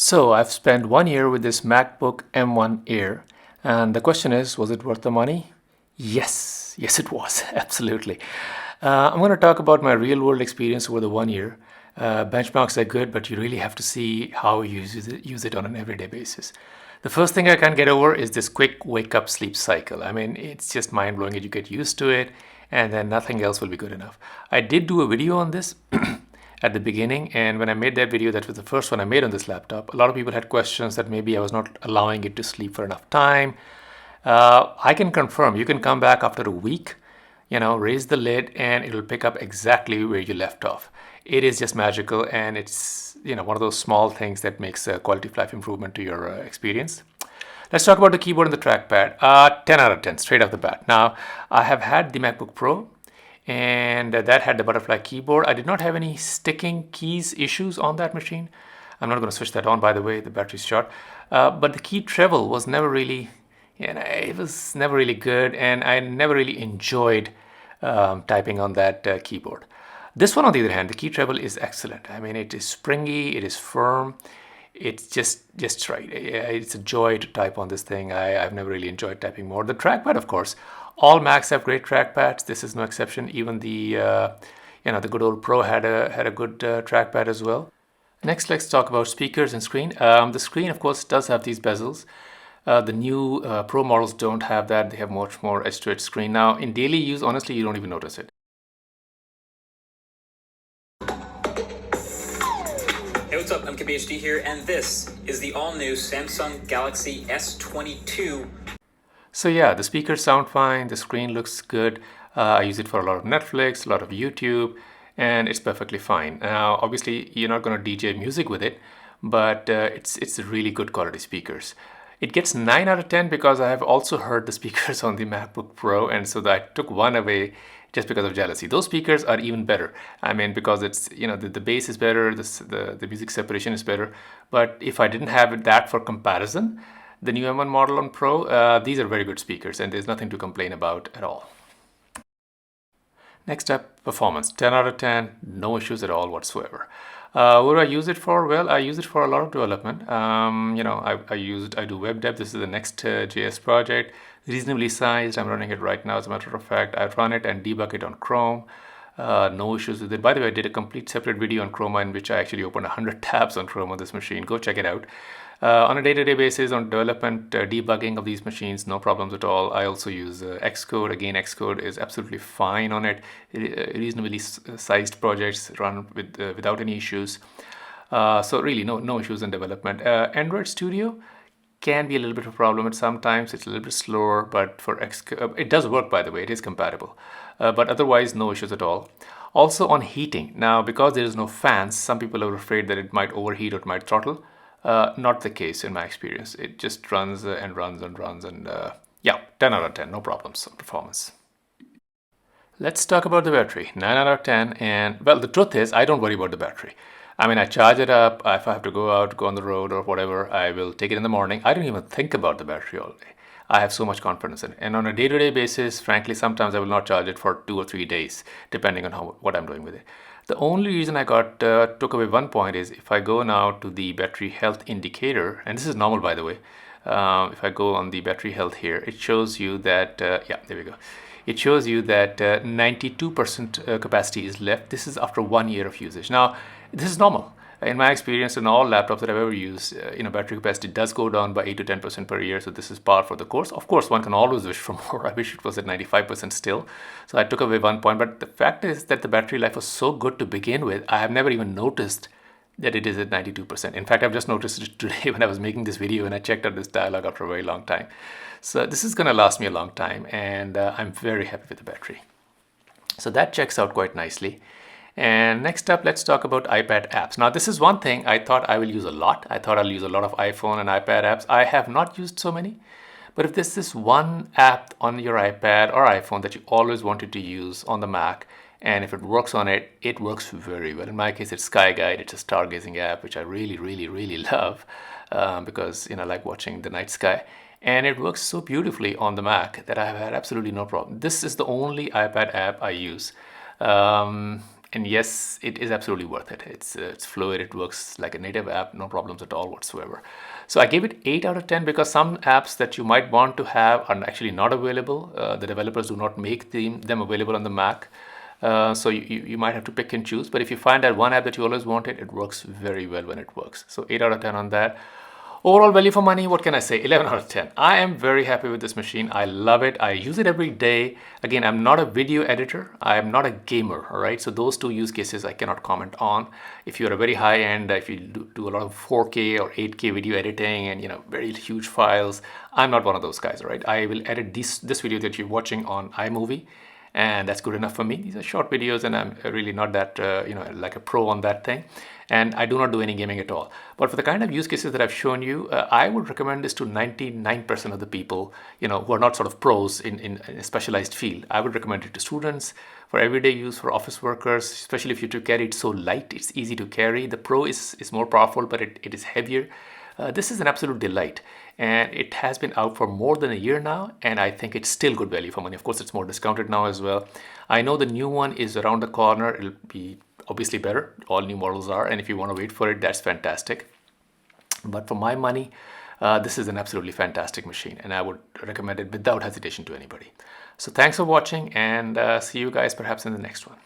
So I've spent 1 year with this MacBook M1 Air, and the question is, was it worth the money? Yes, it was, absolutely. I'm going to talk about my real-world experience over the 1 year. Benchmarks are good, but you really have to see how you use it on an everyday basis. The first thing I can't get over is this quick wake-up sleep cycle. I mean, it's just mind-blowing that you get used to it, and then nothing else will be good enough. I did do a video on this at the beginning, and when I made that video, that was the first one I made on this laptop. A lot of people had questions that maybe I was not allowing it to sleep for enough time. I can confirm, you can come back after a week, raise the lid, and it'll pick up exactly where you left off. It is just magical, and it's one of those small things that makes a quality of life improvement to your experience. Let's talk about the keyboard and the trackpad. 10 out of 10 straight off the bat. Now, I have had the MacBook Pro, and that had the butterfly keyboard. I did not have any sticking keys issues on that machine. I'm not going to switch that on, by the way, the battery's short. But the key travel was never really, it was never really good, and I never really enjoyed typing on that keyboard. This one, on the other hand, the key travel is excellent. I mean, it is springy, it is firm, it's just right. It's a joy to type on this thing. I've never really enjoyed typing more. The trackpad, of course, all Macs have great trackpads. This is no exception. Even the the good old Pro had a good trackpad as well. Next, let's talk about speakers and screen. The screen, of course, does have these bezels. The new Pro models don't have that. They have much more edge-to-edge screen. Now, in daily use, honestly, you don't even notice it. Hey, what's up? I'm KBHD here, and this is the all-new Samsung Galaxy S22. So yeah, the speakers sound fine, the screen looks good. I use it for a lot of Netflix, a lot of YouTube, and it's perfectly fine. Now, obviously, you're not going to DJ music with it, but it's really good quality speakers. It gets 9 out of 10 because I have also heard the speakers on the MacBook Pro, and so I took one away just because of jealousy. Those speakers are even better. I mean, because it's, the bass is better, the music separation is better. But if I didn't have that for comparison, the new M1 model on Pro, these are very good speakers, and there's nothing to complain about at all. Next up, performance. 10 out of 10, no issues at all whatsoever. What do I use it for? Well, I use it for a lot of development. I do web dev. This is the next JS project, reasonably sized. I'm running it right now. As a matter of fact, I run it and debug it on Chrome. No issues with it. By the way, I did a complete separate video on Chrome in which I actually opened 100 tabs on Chrome on this machine. Go check it out. On a day-to-day basis, on development, debugging of these machines, no problems at all. I also use Xcode. Again, Xcode is absolutely fine on it. Reasonably sized projects run without any issues. So really, no issues in development. Android Studio can be a little bit of a problem at sometimes. It's a little bit slower, but for Xcode, it does work, by the way. It is compatible. But otherwise, no issues at all. Also on heating. Now, because there is no fans, some people are afraid that it might overheat or it might throttle. Not the case in my experience. It just runs and runs and runs, and yeah, 10 out of 10, no problems on performance. Let's talk about the battery. 9 out of 10, and well, the truth is, I don't worry about the battery. I mean, I charge it up. If I have to go out, go on the road or whatever, I will take it in the morning. I don't even think about the battery all day. I have so much confidence in it. And on a day-to-day basis, frankly, sometimes I will not charge it for 2 or 3 days, depending on what I'm doing with it. The only reason I took away one point is if I go now to the battery health indicator, and this is normal, by the way. If I go on the battery health here, it shows you that, yeah, there we go. It shows you that 92% capacity is left. This is after 1 year of usage. Now, this is normal. In my experience, in all laptops that I've ever used, battery capacity does go down by 8 to 10% per year. So this is par for the course. Of course, one can always wish for more. I wish it was at 95% still. So I took away one point. But the fact is that the battery life was so good to begin with, I have never even noticed that it is at 92%. In fact, I've just noticed it today when I was making this video and I checked out this dialog after a very long time. So this is going to last me a long time, and I'm very happy with the battery. So that checks out quite nicely. And next up, let's talk about iPad apps. Now, this is one thing I thought I will use a lot. I thought I'll use a lot of iPhone and iPad apps. I have not used so many. But if there's this one app on your iPad or iPhone that you always wanted to use on the Mac, and if it works on it, it works very well. In my case, it's Sky Guide. It's a stargazing app, which I really, really, really love because, I like watching the night sky. And it works so beautifully on the Mac that I have had absolutely no problem. This is the only iPad app I use. And yes, it is absolutely worth it. It's fluid. It works like a native app, no problems at all whatsoever. So I gave it 8 out of 10 because some apps that you might want to have are actually not available. The developers do not make them available on the Mac. So you might have to pick and choose. But if you find that one app that you always wanted, it works very well when it works. So 8 out of 10 on that. Overall value for money, what can I say? 11 out of 10. I am very happy with this machine. I love it. I use it every day. Again, I'm not a video editor. I am not a gamer, all right? So those two use cases I cannot comment on. If you're a very high end, if you do a lot of 4K or 8K video editing and, very huge files, I'm not one of those guys, all right? I will edit this video that you're watching on iMovie, and that's good enough for me. These are short videos and I'm really not that like a pro on that thing, and I do not do any gaming at all. But for the kind of use cases that I've shown you, I would recommend this to 99% of the people who are not sort of pros in a specialized field. I would recommend it to students, for everyday use, for office workers, especially if you to carry it so light. It's easy to carry. The Pro is more powerful, but it is heavier. This is an absolute delight, and it has been out for more than a year now, and I think it's still good value for money. Of course, it's more discounted now as well. I know the new one is around the corner. It'll be obviously better. All new models are, and if you want to wait for it, that's fantastic. But for my money, this is an absolutely fantastic machine, and I would recommend it without hesitation to anybody. So thanks for watching, and see you guys perhaps in the next one.